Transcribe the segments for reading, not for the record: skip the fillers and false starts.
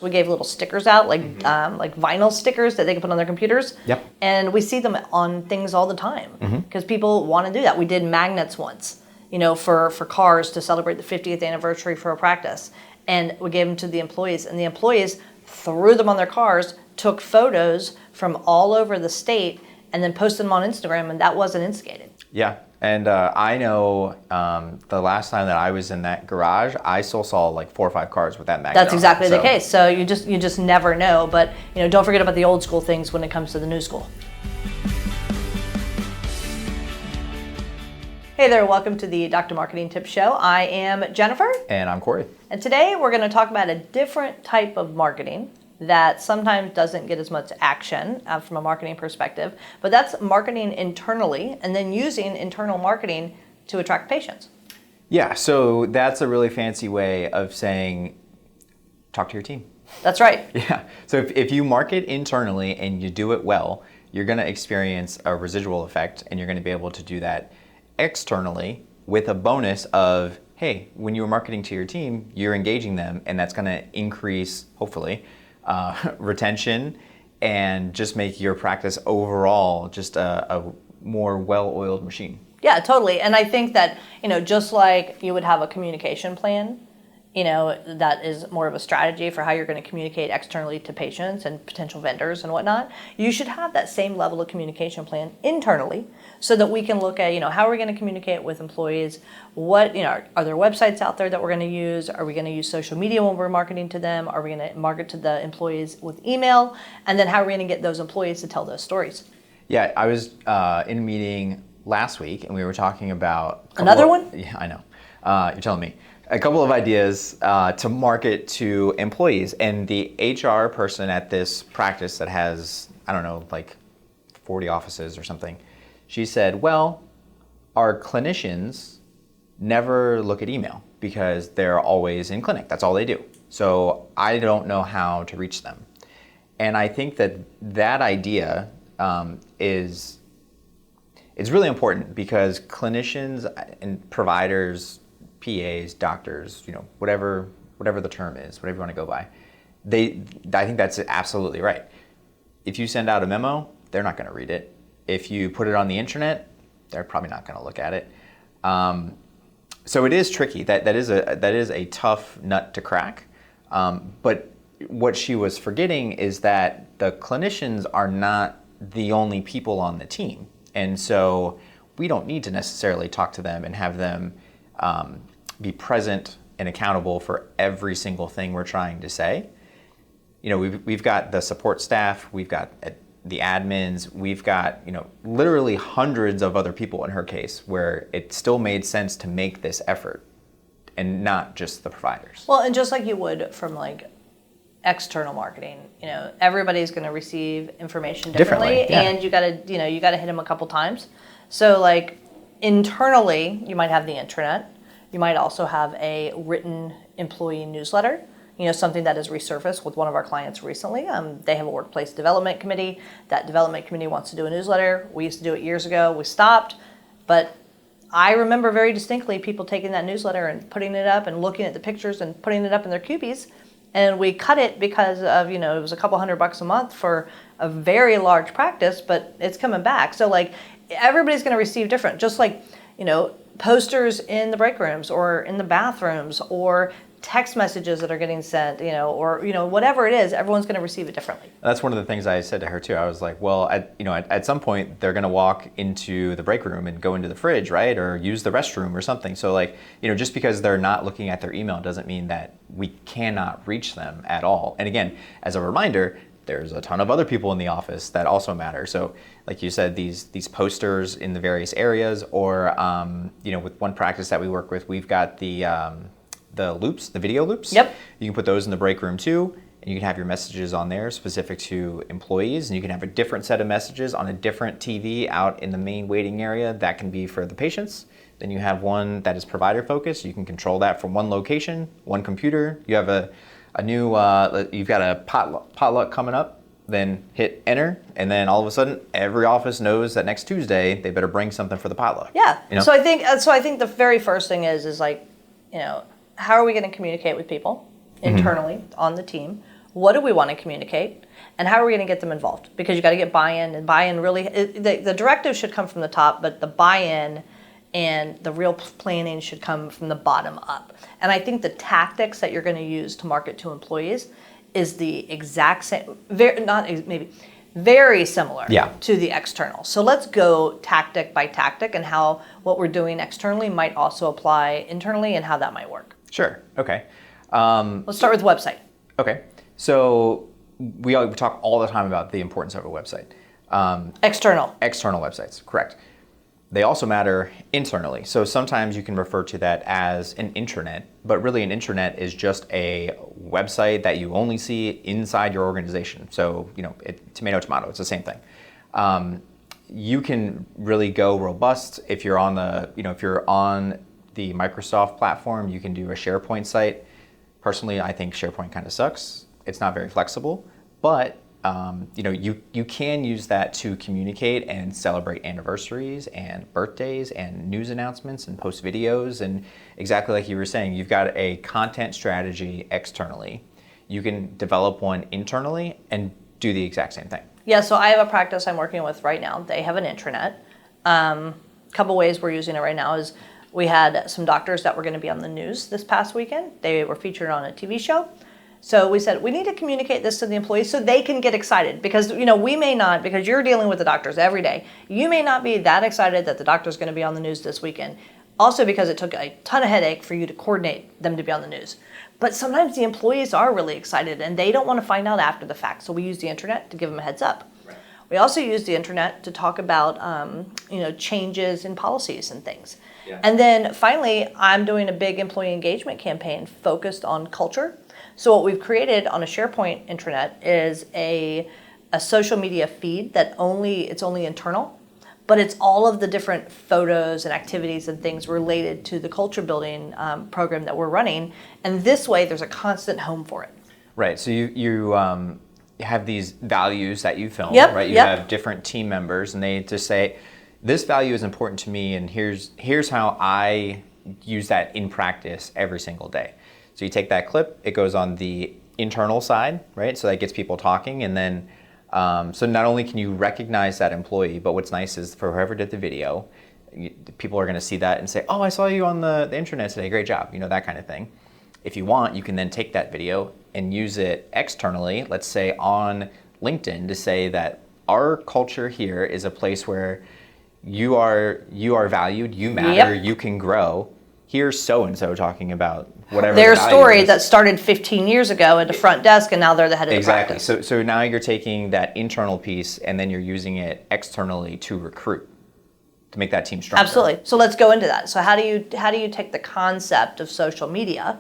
We gave little stickers out, like vinyl stickers that they can put on their computers. Yep. And we see them on things all the time because people want to do that. We did magnets once, for cars to celebrate the 50th anniversary for a practice. And we gave them to the employees. And the employees threw them on their cars, took photos from all over the state, and then posted them on Instagram, and that wasn't instigated. Yeah. And I know the last time that I was in that garage, I still saw like 4 or 5 cars with that magnet. That's exactly the case. So you just never know. But don't forget about the old school things when it comes to the new school. Hey there, welcome to the Dr. Marketing Tips Show. I am Jennifer. And I'm Corey. And today we're going to talk about a different type of marketing that sometimes doesn't get as much action from a marketing perspective, but that's marketing internally and then using internal marketing to attract patients. Yeah, so that's a really fancy way of saying, talk to your team. That's right. Yeah, so if you market internally and you do it well, you're going to experience a residual effect, and you're going to be able to do that externally with a bonus of, hey, when you're marketing to your team, you're engaging them, and that's going to increase, hopefully, retention and just make your practice overall just a more well-oiled machine. Yeah, totally. And I think that, just like you would have a communication plan, that is more of a strategy for how you're going to communicate externally to patients and potential vendors and whatnot, you should have that same level of communication plan internally so that we can look at, how are we going to communicate with employees? What, are there websites out there that we're going to use? Are we going to use social media when we're marketing to them? Are we going to market to the employees with email? And then how are we going to get those employees to tell those stories? Yeah, I was in a meeting last week and we were talking about... Another one? Yeah, I know. You're telling me. A couple of ideas to market to employees, and the HR person at this practice that has, like 40 offices or something, she said, well, our clinicians never look at email because they're always in clinic. That's all they do. So I don't know how to reach them. And I think that idea is really important because clinicians and providers, PAs, doctors, whatever the term is, whatever you want to go by, I think that's absolutely right. If you send out a memo, they're not going to read it. If you put it on the internet, they're probably not going to look at it. So it is tricky. That is a tough nut to crack. But what she was forgetting is that the clinicians are not the only people on the team, and so we don't need to necessarily talk to them and have them be present and accountable for every single thing we're trying to say. We've got the support staff, we've got the admins, we've got literally hundreds of other people in her case where it still made sense to make this effort and not just the providers. Well, and just like you would from external marketing, everybody's going to receive information differently. Yeah. And you got to hit them a couple times. So internally, you might have the intranet. You might also have a written employee newsletter, something that has resurfaced with one of our clients recently. They have a workplace development committee. That development committee wants to do a newsletter. We used to do it years ago. We stopped. But I remember very distinctly people taking that newsletter and putting it up and looking at the pictures and putting it up in their cubies. And we cut it because of, it was a couple $100 a month for a very large practice, but it's coming back. So everybody's going to receive different, just posters in the break rooms or in the bathrooms or text messages that are getting sent, or whatever it is, everyone's going to receive it differently. That's one of the things I said to her too. I was like, well, at some point they're going to walk into the break room and go into the fridge, right? Or use the restroom or something. So just because they're not looking at their email doesn't mean that we cannot reach them at all. And again, as a reminder, there's a ton of other people in the office that also matter. So like you said, these posters in the various areas, or with one practice that we work with, we've got the loops, the video loops. Yep. You can put those in the break room too, and you can have your messages on there specific to employees, and you can have a different set of messages on a different TV out in the main waiting area. That can be for the patients. Then you have one that is provider focused. You can control that from one location, one computer. You have a new, you've got a potluck coming up, then hit enter, and then all of a sudden every office knows that next Tuesday they better bring something for the potluck. Yeah. So I think the very first thing is how are we going to communicate with people internally on the team? what do we want to communicate, and how are we going to get them involved? Because you got to get buy-in, and buy-in really, the directive should come from the top, but the buy-in and the real planning should come from the bottom up. And I think the tactics that you're going to use to market to employees is the exact same, very similar to the external. So let's go tactic by tactic, and how what we're doing externally might also apply internally, and how that might work. Sure. Okay. Let's start with website. Okay. So we talk all the time about the importance of a website. External websites, correct. They also matter internally. So sometimes you can refer to that as an intranet, but really an intranet is just a website that you only see inside your organization. So, tomato, tomato, it's the same thing. You can really go robust if you're on the Microsoft platform. You can do a SharePoint site. Personally, I think SharePoint kind of sucks. It's not very flexible, but you can use that to communicate and celebrate anniversaries and birthdays and news announcements and post videos. And exactly like you were saying, you've got a content strategy externally. You can develop one internally and do the exact same thing. Yeah, so I have a practice I'm working with right now. They have an intranet. Couple ways we're using it right now is we had some doctors that were going to be on the news this past weekend. They were featured on a TV show. So we said, we need to communicate this to the employees so they can get excited, because we may not, because you're dealing with the doctors every day, you may not be that excited that the doctor's going to be on the news this weekend. Also because it took a ton of headache for you to coordinate them to be on the news. But sometimes the employees are really excited and they don't want to find out after the fact. So we use the internet to give them a heads up. Right. We also use the internet to talk about changes in policies and things. Yeah. And then finally, I'm doing a big employee engagement campaign focused on culture. So what we've created on a SharePoint intranet is a social media feed that it's only internal, but it's all of the different photos and activities and things related to the culture building program that we're running. And this way, there's a constant home for it. Right. So you have these values that you film, right? You have different team members, and they just say, this value is important to me, and here's how I use that in practice every single day. So you take that clip, it goes on the internal side, right? So that gets people talking, and then so not only can you recognize that employee, but what's nice is for whoever did the video, people are going to see that and say, oh, I saw you on the intranet today, great job, that kind of thing. If you want, you can then take that video and use it externally, let's say on LinkedIn, to say that our culture here is a place where you are valued, you matter, you can grow. Here's so-and-so talking about whatever their story that started 15 years ago at the front desk, and now they're the head of the practice. So now you're taking that internal piece and then you're using it externally to recruit, to make that team stronger. Absolutely. So let's go into that. So how do you take the concept of social media,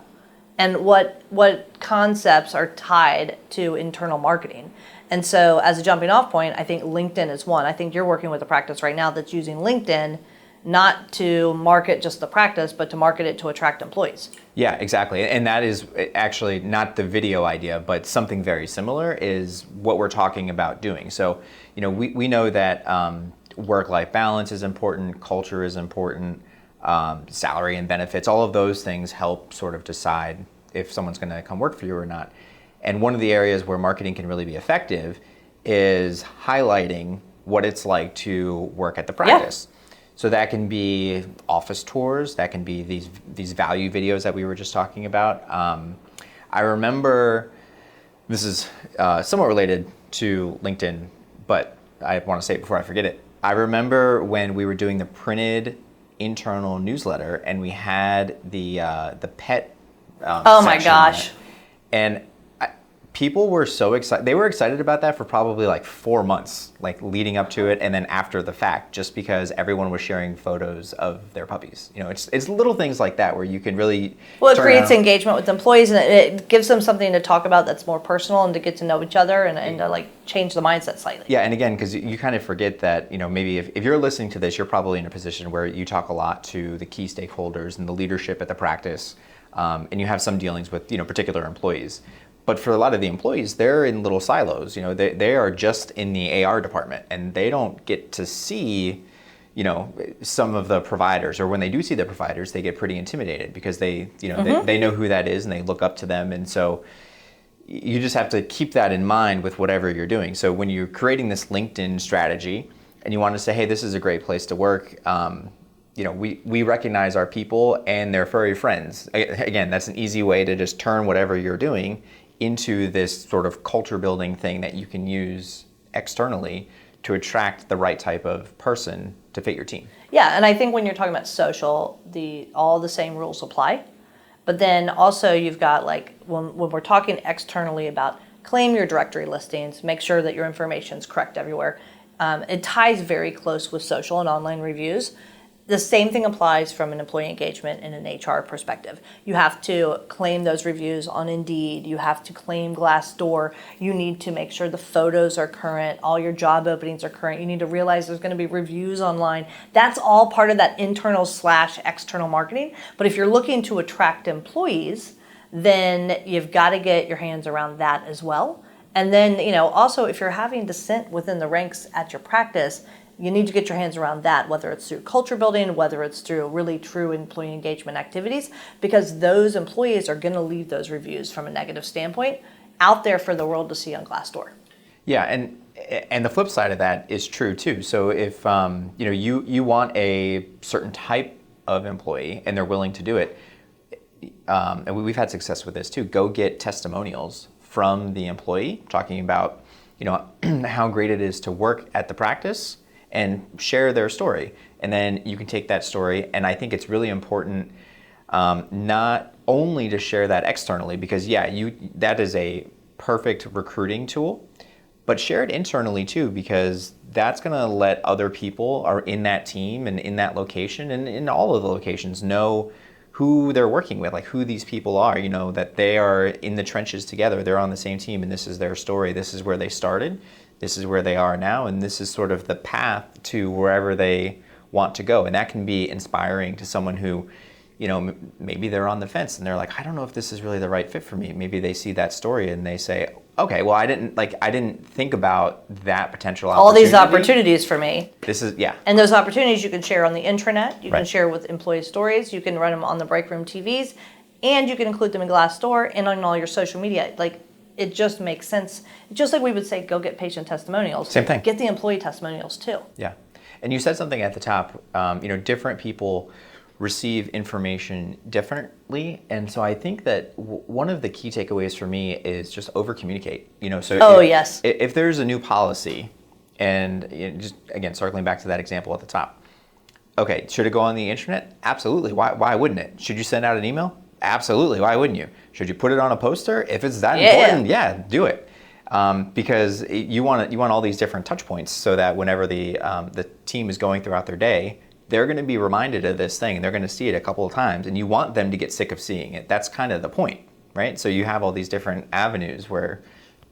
and what concepts are tied to internal marketing? And so as a jumping off point, I think LinkedIn is one. I think you're working with a practice right now that's using LinkedIn not to market just the practice, but to market it to attract employees. Yeah, exactly. And that is actually not the video idea, but something very similar is what we're talking about doing. So, we know that work-life balance is important, culture is important, salary and benefits, all of those things help sort of decide if someone's going to come work for you or not. And one of the areas where marketing can really be effective is highlighting what it's like to work at the practice. Yeah. So that can be office tours, that can be these value videos that we were just talking about. I remember, this is somewhat related to LinkedIn, but I want to say it before I forget it. I remember when we were doing the printed internal newsletter, and we had the pet oh my gosh. And people were so excited. They were excited about that for probably like 4 months, like leading up to it, and then after the fact, just because everyone was sharing photos of their puppies. It's little things like that where you can really. Well, it creates engagement with employees, and it gives them something to talk about that's more personal and to get to know each other and to like change the mindset slightly. Yeah, and again, because you kind of forget that maybe if you're listening to this, you're probably in a position where you talk a lot to the key stakeholders and the leadership at the practice, and you have some dealings with particular employees. But for a lot of the employees, they're in little silos. They are just in the AR department, and they don't get to see, some of the providers. Or when they do see the providers, they get pretty intimidated because they know who that is and they look up to them. And so, you just have to keep that in mind with whatever you're doing. So when you're creating this LinkedIn strategy and you want to say, hey, this is a great place to work, we recognize our people and their furry friends. Again, that's an easy way to just turn whatever you're doing into this sort of culture building thing that you can use externally to attract the right type of person to fit your team. Yeah, and I think when you're talking about social, all the same rules apply. But then also you've got like when we're talking externally about claim your directory listings, make sure that your information is correct everywhere. It ties very close with social and online reviews. The same thing applies from an employee engagement and an HR perspective. You have to claim those reviews on Indeed. You have to claim Glassdoor. You need to make sure the photos are current. All your job openings are current. You need to realize there's going to be reviews online. That's all part of that internal/external marketing. But if you're looking to attract employees, then you've got to get your hands around that as well. And then, also if you're having dissent within the ranks at your practice, you need to get your hands around that, whether it's through culture building, whether it's through really true employee engagement activities, because those employees are going to leave those reviews from a negative standpoint out there for the world to see on Glassdoor. Yeah, and the flip side of that is true too. So if you want a certain type of employee and they're willing to do it, and we've had success with this too, go get testimonials from the employee talking about how great it is to work at the practice and share their story. And then you can take that story, and I think it's really important not only to share that externally, because that is a perfect recruiting tool, but share it internally too, because that's gonna let other people are in that team and in that location and in all of the locations know who they're working with, like who these people are, that they are in the trenches together, they're on the same team, and this is their story, this is where they started, this is where they are now, and this is sort of the path to wherever they want to go. And that can be inspiring to someone who, maybe they're on the fence and they're like, I don't know if this is really the right fit for me. Maybe they see that story and they say, okay, well, I didn't think about that potential opportunity. All these opportunities for me. This is, yeah. And those opportunities you can share on the intranet, you can Right. share with employee stories, you can run them on the break room TVs, and you can include them in Glassdoor and on all your social media. Like, it just makes sense. Just like we would say, go get patient testimonials. Same thing. Get the employee testimonials too. Yeah. And you said something at the top, different people receive information differently. And so I think that one of the key takeaways for me is just over communicate. Yes. If there's a new policy, and just again, circling back to that example at the top, okay, should it go on the internet? Absolutely. Why wouldn't it? Should you send out an email? Absolutely. Why wouldn't you? Should you put it on a poster? If it's that important, do it. Because you want all these different touch points so that whenever the team is going throughout their day, they're going to be reminded of this thing and they're going to see it a couple of times, and you want them to get sick of seeing it. That's kind of the point, right? So you have all these different avenues where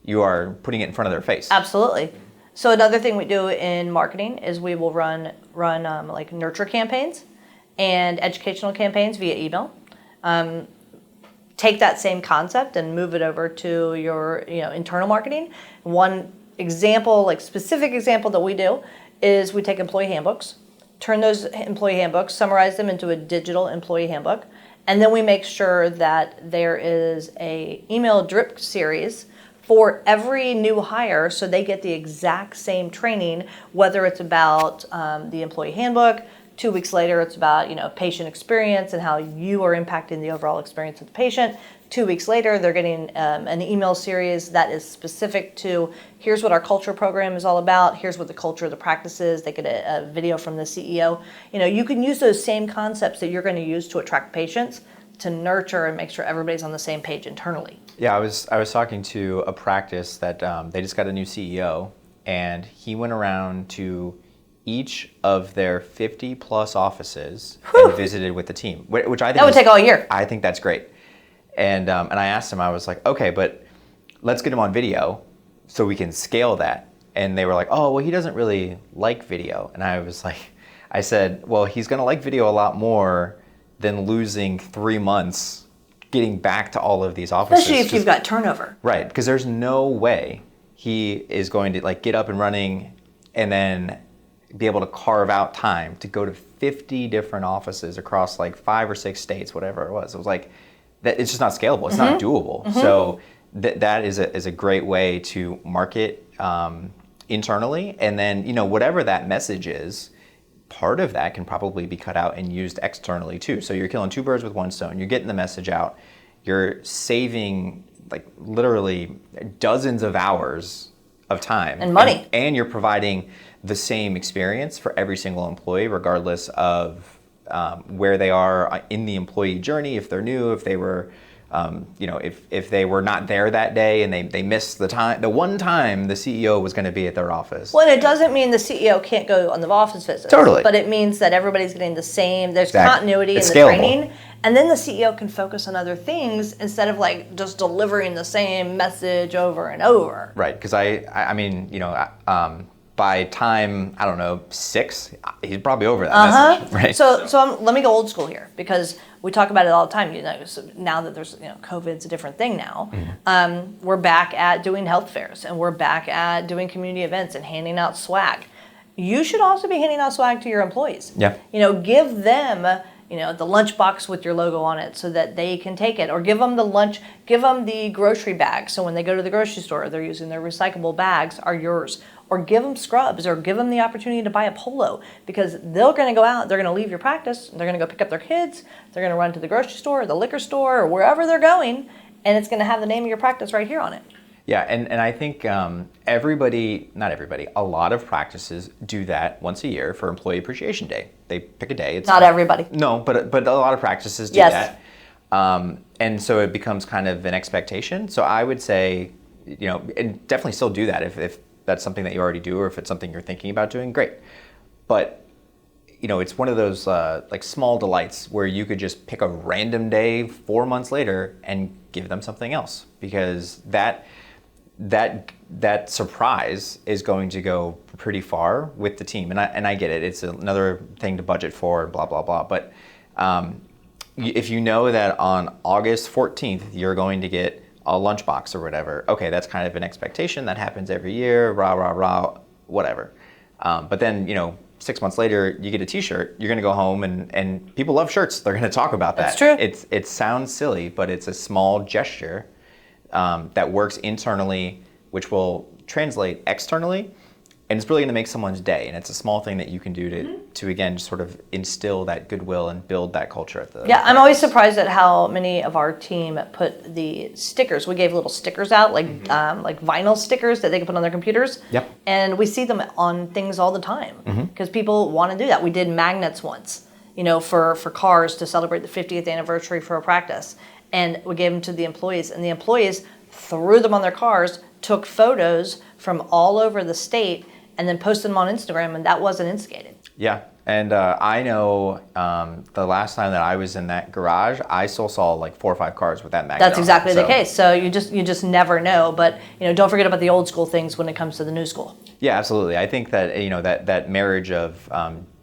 you are putting it in front of their face. Absolutely. So another thing we do in marketing is we will run like nurture campaigns and educational campaigns via email. Take that same concept and move it over to your internal marketing. One example, like specific example that we do, is we take employee handbooks, turn those employee handbooks, summarize them into a digital employee handbook, and then we make sure that there is a email drip series for every new hire so they get the exact same training, whether it's about the employee handbook. 2 weeks later, it's about patient experience and how you are impacting the overall experience of the patient. 2 weeks later, they're getting an email series that is specific to here's what our culture program is all about. Here's what the culture of the practice is. They get a video from the CEO. You can use those same concepts that you're going to use to attract patients to nurture and make sure everybody's on the same page internally. Yeah, I was talking to a practice that they just got a new CEO, and he went around to each of their 50 plus offices and visited with the team, which I think that would take all year. I think that's great. And I asked him, I was like, okay, but let's get him on video so we can scale that. And they were like, oh, well, he doesn't really like video. And I said, well, he's going to like video a lot more than losing 3 months getting back to all of these offices. Especially if you've got turnover. Right, because there's no way he is going to get up and running and then be able to carve out time to go to 50 different offices across 5 or 6 states, whatever it was. It was that it's just not scalable. It's not doable. Mm-hmm. So that is a great way to market internally, and then whatever that message is, part of that can probably be cut out and used externally too. So you're killing two birds with one stone. You're getting the message out. You're saving like literally dozens of hours of time and money, and you're providing the same experience for every single employee, regardless of where they are in the employee journey. If they're new, if they were, if they were not there that day and they missed the one time the CEO was going to be at their office. Well, it doesn't mean the CEO can't go on the office visits. Totally. But it means that everybody's getting the same. There's Exactly. continuity It's in the scalable. training, and then the CEO can focus on other things instead of like just delivering the same message over and over. Right, because I mean, by time, I don't know, 6, he's probably over that message, right? So let me go old school here, because we talk about it all the time. So now that there's COVID's a different thing now. We're back at doing health fairs, and we're back at doing community events and handing out swag. You should also be handing out swag to your employees. Yeah. Give them the lunchbox with your logo on it so that they can take it, or give them the grocery bag. So when they go to the grocery store, they're using their recyclable bags are yours, or give them scrubs, or give them the opportunity to buy a polo, because they're going to go out, they're going to leave your practice, they're going to go pick up their kids, they're going to run to the grocery store, or the liquor store, or wherever they're going, and it's going to have the name of your practice right here on it. Yeah, and I think not everybody, a lot of practices do that once a year for Employee Appreciation Day. They pick a day. It's Not everybody. No, but a lot of practices do Yes. that. And so it becomes kind of an expectation. So I would say, and definitely still do that if that's something that you already do, or if it's something you're thinking about doing, great. But it's one of those like small delights where you could just pick a random day 4 months later and give them something else, because that surprise is going to go pretty far with the team. And I get it. It's another thing to budget for, blah, blah, blah. But if you know that on August 14th, you're going to get a lunchbox or whatever, okay, that's kind of an expectation. That happens every year, rah, rah, rah, whatever. But then, 6 months later, you get a t-shirt, you're going to go home and people love shirts. They're going to talk about that. That's true. It sounds silly, but it's a small gesture that works internally, which will translate externally, and it's really going to make someone's day. And it's a small thing that you can do to again, just sort of instill that goodwill and build that culture at the. Yeah, I'm always surprised at how many of our team put the stickers. We gave little stickers out, like vinyl stickers that they can put on their computers. Yep. And we see them on things all the time because people want to do that. We did magnets once, for cars to celebrate the 50th anniversary for a practice, and we gave them to the employees, and the employees threw them on their cars, took photos from all over the state, and then posted them on Instagram, and that wasn't instigated. Yeah, and I know the last time that I was in that garage, I still saw like 4 or 5 cars with that magnet. That's on it, exactly the so- case. So you just never know. But don't forget about the old school things when it comes to the new school. Yeah, absolutely. I think that that marriage of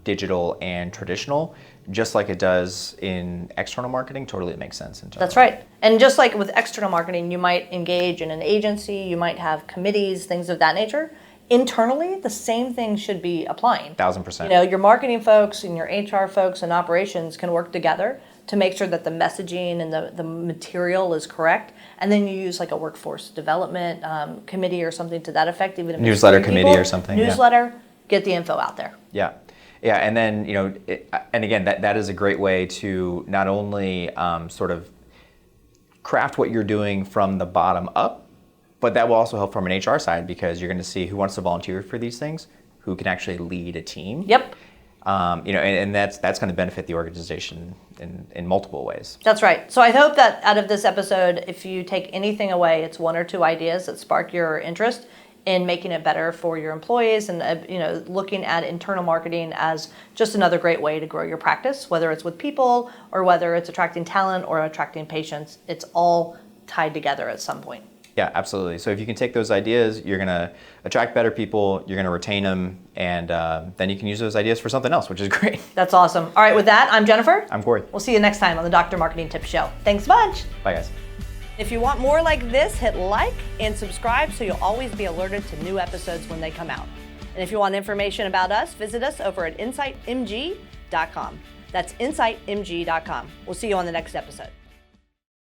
digital and traditional, just like it does in external marketing, totally makes sense. That's right. And just like with external marketing, you might engage in an agency, you might have committees, things of that nature. Internally, the same thing should be applying. 1000%. Your marketing folks and your HR folks and operations can work together to make sure that the messaging and the material is correct. And then you use like a workforce development committee or something to that effect. Even if it's Newsletter 3 committee people, or something, yeah. Newsletter, get the info out there. Yeah. Yeah, and then, and again, that is a great way to not only sort of craft what you're doing from the bottom up, but that will also help from an HR side, because you're going to see who wants to volunteer for these things, who can actually lead a team. Yep. And that's going to benefit the organization in multiple ways. That's right. So I hope that out of this episode, if you take anything away, it's 1 or 2 ideas that spark your interest in making it better for your employees, and looking at internal marketing as just another great way to grow your practice, whether it's with people or whether it's attracting talent or attracting patients. It's all tied together at some point. Yeah, absolutely. So if you can take those ideas, you're going to attract better people, you're going to retain them, and then you can use those ideas for something else, which is great. That's awesome. All right, with that, I'm Jennifer. I'm Corey. We'll see you next time on the Dr. Marketing Tips Show. Thanks a bunch. Bye, guys. If you want more like this, hit like and subscribe so you'll always be alerted to new episodes when they come out. And if you want information about us, visit us over at insightmg.com. That's insightmg.com. We'll see you on the next episode.